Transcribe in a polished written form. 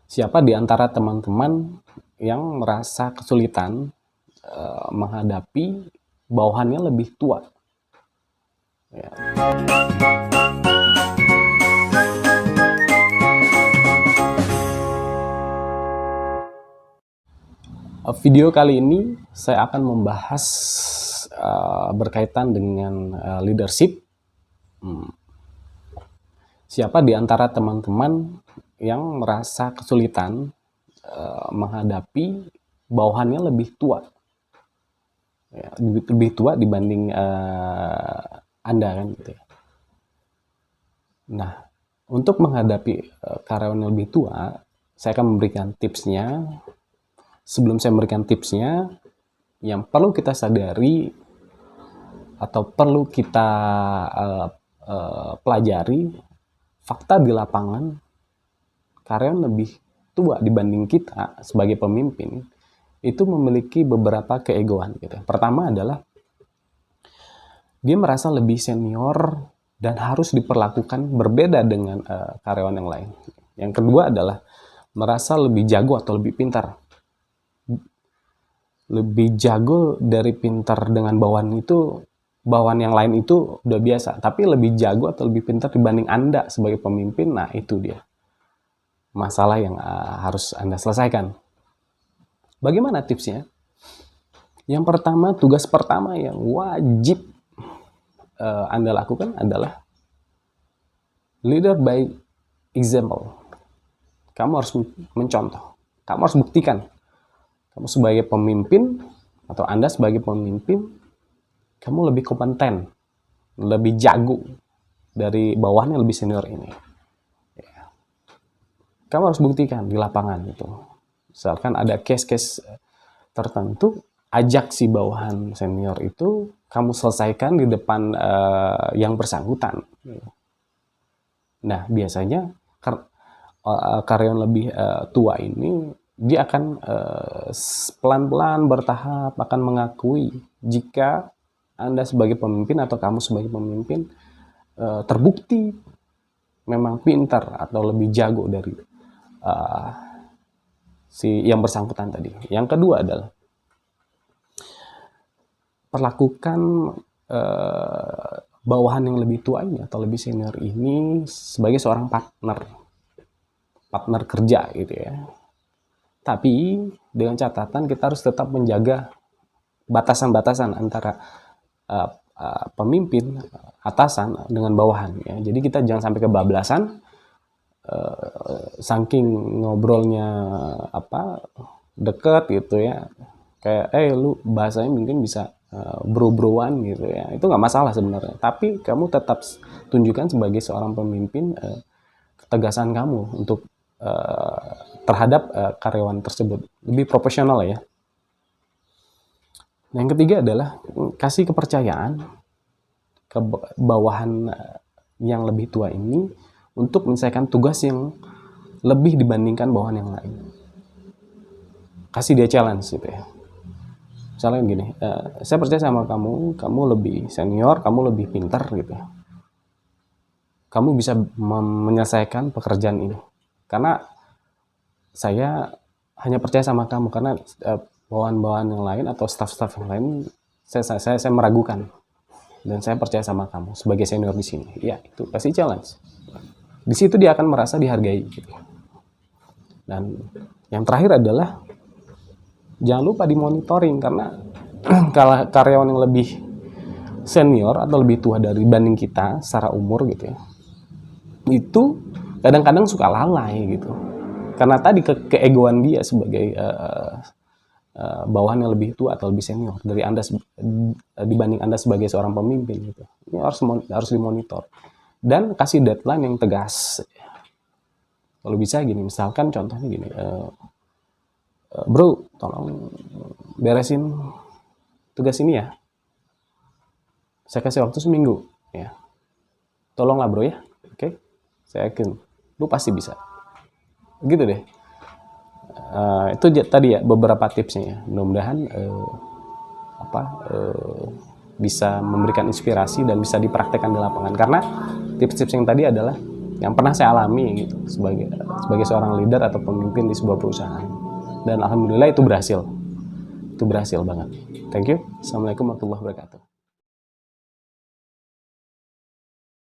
Siapa di antara teman-teman yang merasa kesulitan menghadapi bawahannya lebih tua? Ya. Video kali ini saya akan membahas berkaitan dengan leadership. Siapa di antara teman-teman yang merasa kesulitan menghadapi bawahannya lebih tua? Ya, lebih tua dibanding Anda kan gitu ya. Nah, untuk menghadapi karyawan yang lebih tua, saya akan memberikan tipsnya. Sebelum saya memberikan tipsnya, yang perlu kita sadari atau perlu kita pelajari, fakta di lapangan, karyawan lebih tua dibanding kita sebagai pemimpin itu memiliki beberapa keegoan gitu. Pertama adalah dia merasa lebih senior dan harus diperlakukan berbeda dengan karyawan yang lain. Yang kedua adalah merasa lebih jago atau lebih pintar. Lebih jago dari pintar dengan bawahan yang lain itu udah biasa, tapi lebih jago atau lebih pintar dibanding Anda sebagai pemimpin, nah itu dia masalah yang harus Anda selesaikan. Bagaimana tipsnya? Yang pertama, tugas pertama yang wajib Anda lakukan adalah leader by example. Kamu harus mencontoh, kamu harus buktikan. Kamu sebagai pemimpin, atau Anda sebagai pemimpin, kamu lebih kompeten, lebih jago dari bawahnya lebih senior ini. Ya. Kamu harus buktikan di lapangan itu. Misalkan ada case-case tertentu, ajak si bawahan senior itu, kamu selesaikan di depan yang bersangkutan. Nah, biasanya karyawan lebih tua ini, dia akan pelan-pelan bertahap akan mengakui jika Anda sebagai pemimpin atau kamu sebagai pemimpin terbukti memang pintar atau lebih jago dari si yang bersangkutan tadi. Yang kedua adalah perlakukan bawahan yang lebih tua ini atau lebih senior ini sebagai seorang partner kerja gitu ya. Tapi dengan catatan kita harus tetap menjaga batasan-batasan antara pemimpin atasan dengan bawahan ya. Jadi kita jangan sampai kebablasan, saking ngobrolnya deket gitu ya, kayak lu bahasanya mungkin bisa bro-broan gitu ya, itu nggak masalah sebenarnya, tapi kamu tetap tunjukkan sebagai seorang pemimpin ketegasan kamu untuk terhadap karyawan tersebut, lebih profesional ya. Yang ketiga adalah kasih kepercayaan ke bawahan yang lebih tua ini untuk menyelesaikan tugas yang lebih dibandingkan bawahan yang lain. Kasih dia challenge gitu ya. Misalnya gini, saya percaya sama kamu, kamu lebih senior, kamu lebih pintar gitu ya. Kamu bisa menyelesaikan pekerjaan ini. Karena saya hanya percaya sama kamu, karena bawahan-bawahan yang lain atau staff-staff yang lain, saya meragukan. Dan saya percaya sama kamu sebagai senior di sini. Ya, itu kasih challenge. Di situ dia akan merasa dihargai gitu. Dan yang terakhir adalah jangan lupa dimonitoring, karena kalau karyawan yang lebih senior atau lebih tua dibanding kita secara umur gitu ya, itu kadang-kadang suka lalai gitu. Karena tadi keegoan dia sebagai bawahan yang lebih tua atau lebih senior dari Anda dibanding Anda sebagai seorang pemimpin gitu. Ini harus dimonitor dan kasih deadline yang tegas. Kalau bisa gini, misalkan contohnya gini, bro, tolong beresin tugas ini ya. Saya kasih waktu seminggu ya. Tolonglah bro ya. Oke? Saya yakin lu pasti bisa. Gitu deh. Itu tadi ya beberapa tipsnya ya. Mudah-mudahan bisa memberikan inspirasi dan bisa dipraktekkan di lapangan. Karena tips-tips yang tadi adalah yang pernah saya alami gitu sebagai seorang leader atau pemimpin di sebuah perusahaan. Dan alhamdulillah itu berhasil banget. Thank you. Assalamualaikum warahmatullahi wabarakatuh.